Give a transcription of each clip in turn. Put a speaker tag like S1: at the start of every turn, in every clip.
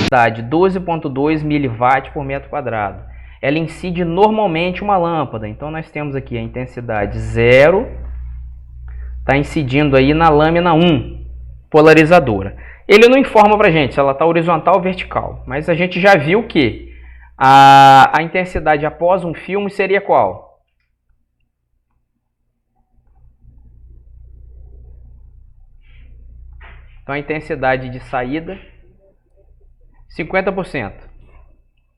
S1: intensidade 12,2 miliwatt por metro quadrado. Ela incide normalmente uma lâmpada. Então nós temos aqui a intensidade 0, está incidindo aí na lâmina 1 polarizadora. Ele não informa para a gente se ela está horizontal ou vertical, mas a gente já viu que a intensidade após um filme seria qual? Então a intensidade de saída 50%.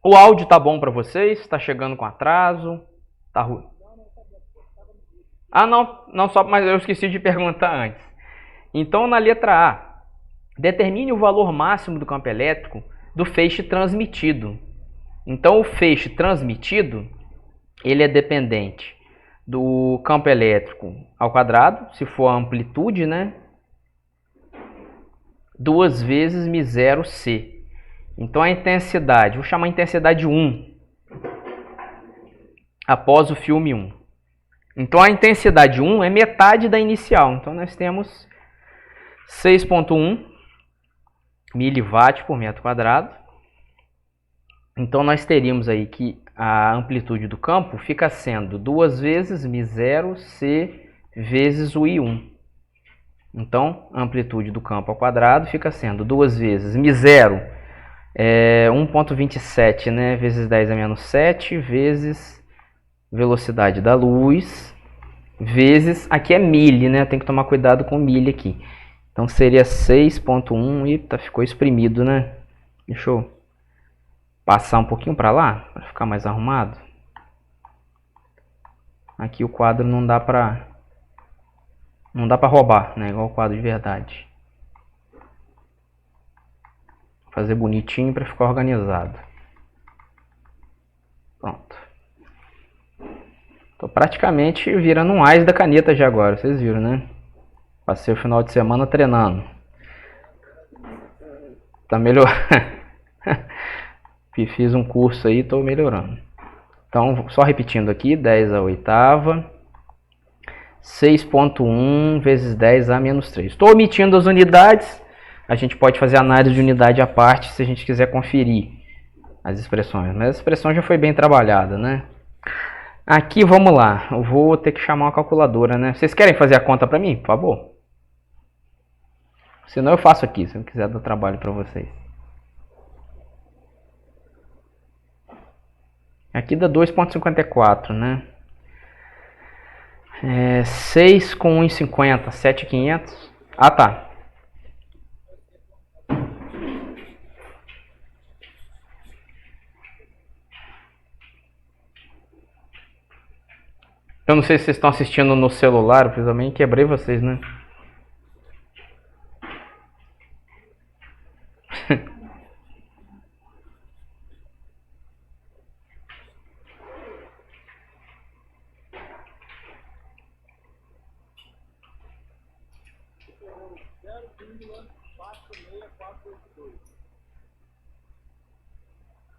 S1: O áudio tá bom para vocês? Está chegando com atraso? Tá ruim? Ah, não só, mas eu esqueci de perguntar antes. Então na letra A, determine o valor máximo do campo elétrico do feixe transmitido. Então o feixe transmitido, ele é dependente do campo elétrico ao quadrado, se for a amplitude, né? 2 vezes μ0c. Então a intensidade, vou chamar a intensidade 1, após o filme 1. Então a intensidade 1 é metade da inicial. Então nós temos 6,1 miliwatt por metro quadrado. Então nós teríamos aí que a amplitude do campo fica sendo 2 vezes μ0c vezes o I1. Então a amplitude do campo ao quadrado fica sendo 2 vezes μ0 1,27, né, vezes 10 a menos 7 vezes velocidade da luz vezes, aqui é milha, né, tem que tomar cuidado com milha aqui. Então seria 6,1, eita, ficou exprimido, né? Deixa eu passar um pouquinho para lá, para ficar mais arrumado. Aqui o quadro não dá para roubar, né? Igual o quadro de verdade. Vou fazer bonitinho para ficar organizado. Pronto. Tô praticamente virando um ás da caneta já agora, vocês viram, né? Passei o final de semana treinando. Tá melhorando. Fiz um curso aí, tô melhorando. Então, só repetindo aqui, 10 a oitava, 6,1 vezes 10 a menos 3. Estou omitindo as unidades. A gente pode fazer análise de unidade à parte se a gente quiser conferir as expressões. Mas a expressão já foi bem trabalhada, né? Aqui, vamos lá. Eu vou ter que chamar uma calculadora, né? Vocês querem fazer a conta para mim, por favor? Senão eu faço aqui, se não quiser dar trabalho para vocês. Aqui dá 2,54, né? 6 com 1,50, 7,500. Ah, tá. Eu não sei se vocês estão assistindo no celular, eu também quebrei vocês, né?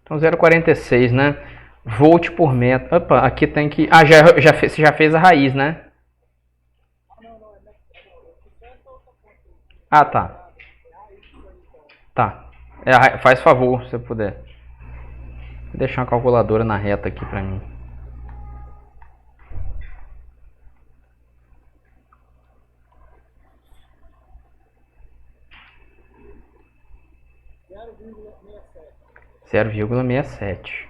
S1: Então 0,46, né? Volt por metro. Opa, aqui tem que... Ah, você já fez a raiz, né? Ah, tá. Tá. Faz favor, se puder. Vou deixar uma calculadora na reta aqui pra mim. (0,67).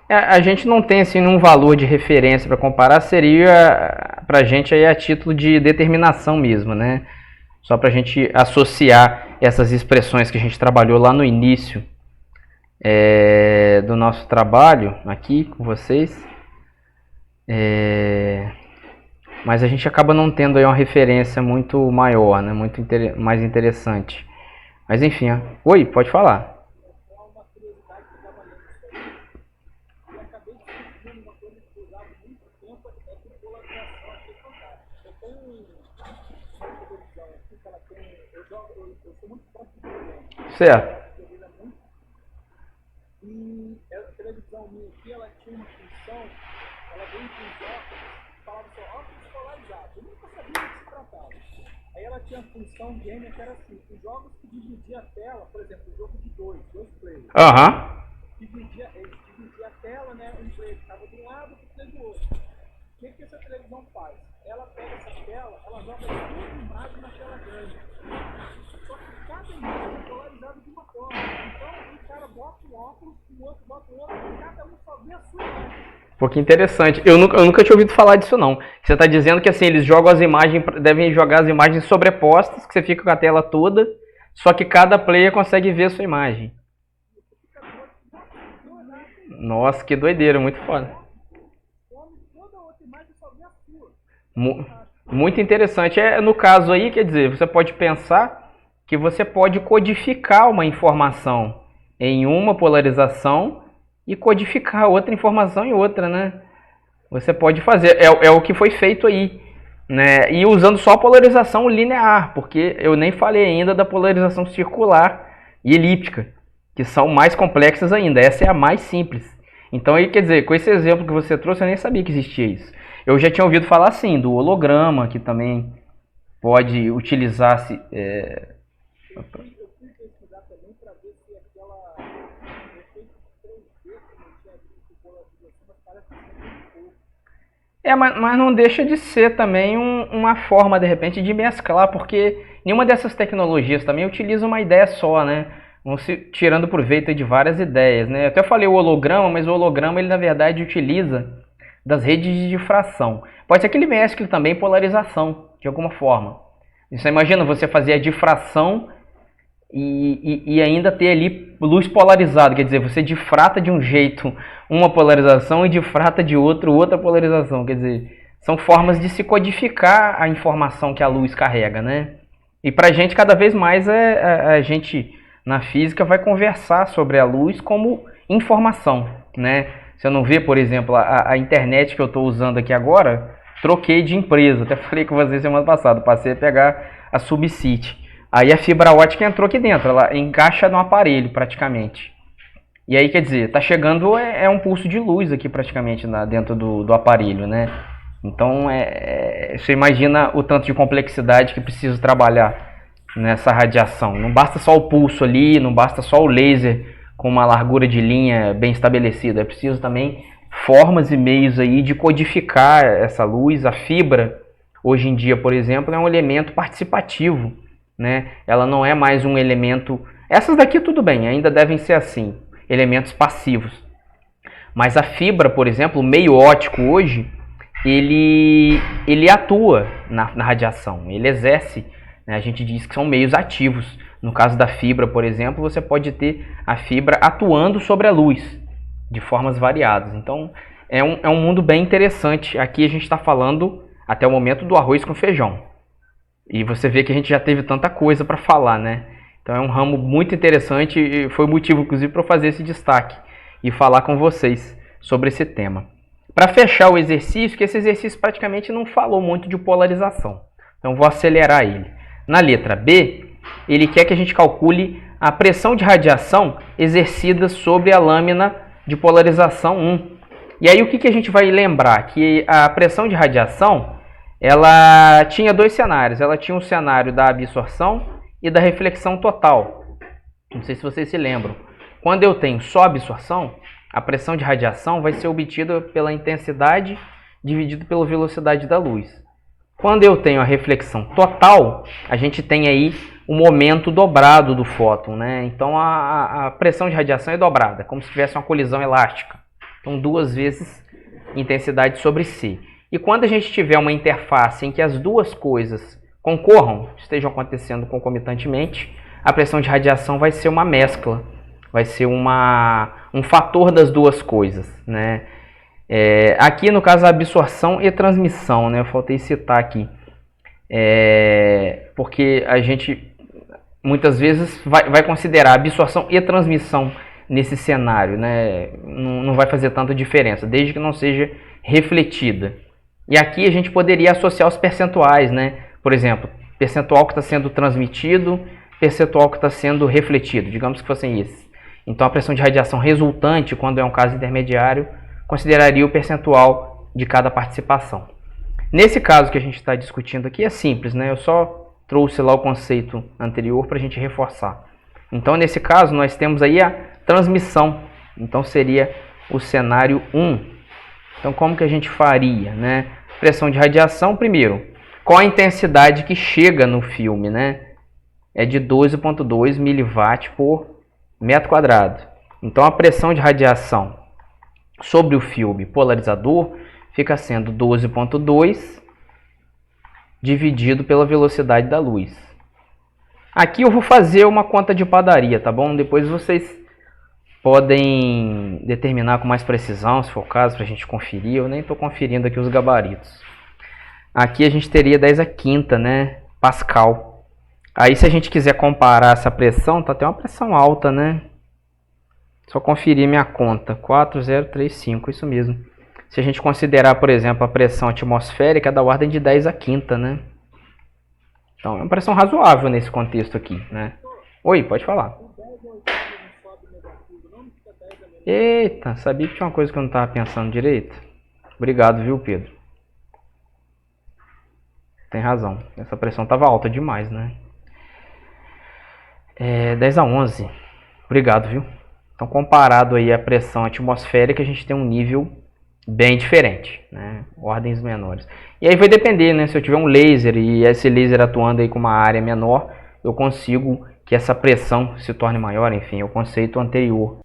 S1: A gente não tem assim um valor de referência para comparar, seria para a gente aí a título de determinação mesmo, né? Só para a gente associar essas expressões que a gente trabalhou lá no início do nosso trabalho aqui com vocês. Mas a gente acaba não tendo aí uma referência muito maior, né? Muito mais interessante. Mas enfim, oi, pode falar. Certo.
S2: E a televisão minha aqui, ela tinha uma função, ela veio com os óculos, falava só óculos polarizados. Eu nunca sabia do que se tratava. Aí ela tinha a função gamer que era assim, os jogos que dividiam a tela, por exemplo, o jogo de dois players. Eles dividiam a tela, né? Um player ficava de um lado e o player do outro. O que essa televisão faz? Ela pega essa tela, ela joga duas imagens na tela grande. Só que cada imagem é polarizada de uma forma. Então, um cara bota um óculos, o outro bota o outro, e cada um só vê a sua imagem.
S1: Pô, que interessante. Eu nunca tinha ouvido falar disso, não. Você está dizendo que assim, eles jogam as imagens, devem jogar as imagens sobrepostas, que você fica com a tela toda, só que cada player consegue ver a sua imagem. Nossa, que doideira, muito foda. Muito interessante. No caso aí, quer dizer, você pode pensar que você pode codificar uma informação em uma polarização e codificar outra informação em outra, né? Você pode fazer. É o que foi feito aí, né? E usando só a polarização linear, porque eu nem falei ainda da polarização circular e elíptica, que são mais complexas ainda. Essa é a mais simples. Então, aí, quer dizer, com esse exemplo que você trouxe, eu nem sabia que existia isso. Eu já tinha ouvido falar, assim, do holograma, que também pode utilizar-se...
S2: Eu fui pesquisar também para ver se aquela efeito 3D que não tinha visto polarização, mas parece que é um pouco.
S1: Mas não deixa de ser também uma forma, de repente, de mesclar, porque nenhuma dessas tecnologias também utiliza uma ideia só, né? Vão se tirando proveito de várias ideias, né? Eu até falei o holograma, mas o holograma, ele na verdade utiliza das redes de difração. Pode ser que ele mescle também polarização, de alguma forma. Você imagina você fazer a difração e ainda ter ali luz polarizada, quer dizer, você difrata de um jeito uma polarização e difrata de outro outra polarização, quer dizer, são formas de se codificar a informação que a luz carrega, né? E pra gente, cada vez mais, a gente na física vai conversar sobre a luz como informação, né? Você não vê, por exemplo, a internet que eu estou usando aqui agora, troquei de empresa, até falei com vocês semana passada, passei a pegar a Subsite. Aí a fibra ótica entrou aqui dentro, ela encaixa no aparelho praticamente. E aí, quer dizer, tá chegando um pulso de luz aqui praticamente dentro do aparelho, né? Então, você imagina o tanto de complexidade que precisa trabalhar nessa radiação. Não basta só o pulso ali, não basta só o laser com uma largura de linha bem estabelecida. É preciso também formas e meios aí de codificar essa luz. A fibra, hoje em dia, por exemplo, é um elemento participativo, né? Ela não é mais um elemento... Essas daqui tudo bem, ainda devem ser assim, elementos passivos. Mas a fibra, por exemplo, o meio óptico hoje, ele atua na radiação, ele exerce, né? A gente diz que são meios ativos. No caso da fibra, por exemplo, você pode ter a fibra atuando sobre a luz de formas variadas. Então, é um mundo bem interessante. Aqui a gente está falando, até o momento, do arroz com feijão. E você vê que a gente já teve tanta coisa para falar, né? Então, é um ramo muito interessante e foi o motivo, inclusive, para eu fazer esse destaque e falar com vocês sobre esse tema. Para fechar o exercício, que esse exercício praticamente não falou muito de polarização. Então, vou acelerar ele. Na letra B, ele quer que a gente calcule a pressão de radiação exercida sobre a lâmina de polarização 1. E aí o que a gente vai lembrar? Que a pressão de radiação, ela tinha dois cenários. Ela tinha um cenário da absorção e da reflexão total. Não sei se vocês se lembram. Quando eu tenho só absorção, a pressão de radiação vai ser obtida pela intensidade dividido pela velocidade da luz. Quando eu tenho a reflexão total, a gente tem aí o momento dobrado do fóton, né? Então a pressão de radiação é dobrada, como se tivesse uma colisão elástica. Então 2 vezes intensidade sobre C. E quando a gente tiver uma interface em que as duas coisas concorram, estejam acontecendo concomitantemente, a pressão de radiação vai ser uma mescla, vai ser um fator das duas coisas, né? Aqui no caso a absorção e transmissão, né? Eu faltei citar aqui, porque a gente muitas vezes vai considerar absorção e transmissão nesse cenário, né? Não vai fazer tanta diferença, desde que não seja refletida. E aqui a gente poderia associar os percentuais, né? Por exemplo, percentual que está sendo transmitido, percentual que está sendo refletido, digamos que fossem esses. Então a pressão de radiação resultante, quando é um caso intermediário, consideraria o percentual de cada participação. Nesse caso que a gente está discutindo aqui é simples, né? Eu só trouxe lá o conceito anterior para a gente reforçar. Então, nesse caso, nós temos aí a transmissão. Então, seria o cenário 1. Então, como que a gente faria, né? Pressão de radiação, primeiro, qual a intensidade que chega no filme, né? É de 12,2 mW por metro quadrado. Então, a pressão de radiação sobre o filme polarizador fica sendo 12,2 dividido pela velocidade da luz. Aqui eu vou fazer uma conta de padaria, tá bom? Depois vocês podem determinar com mais precisão, se for o caso, para a gente conferir. Eu nem estou conferindo aqui os gabaritos. Aqui a gente teria 10 a quinta, né? Pascal. Aí se a gente quiser comparar essa pressão, tá até uma pressão alta, né? Só conferir minha conta. 4035, isso mesmo. Se a gente considerar, por exemplo, a pressão atmosférica, é da ordem de 10 a quinta, né? Então é uma pressão razoável nesse contexto aqui, né? Oi, pode falar. Eita, sabia que tinha uma coisa que eu não estava pensando direito? Obrigado, viu, Pedro? Tem razão. Essa pressão estava alta demais, né? 10 a 11. Obrigado, viu? Então, comparado aí à pressão atmosférica, a gente tem um nível bem diferente, né? Ordens menores. E aí vai depender, né? Se eu tiver um laser e esse laser atuando aí com uma área menor, eu consigo que essa pressão se torne maior. Enfim, é o conceito anterior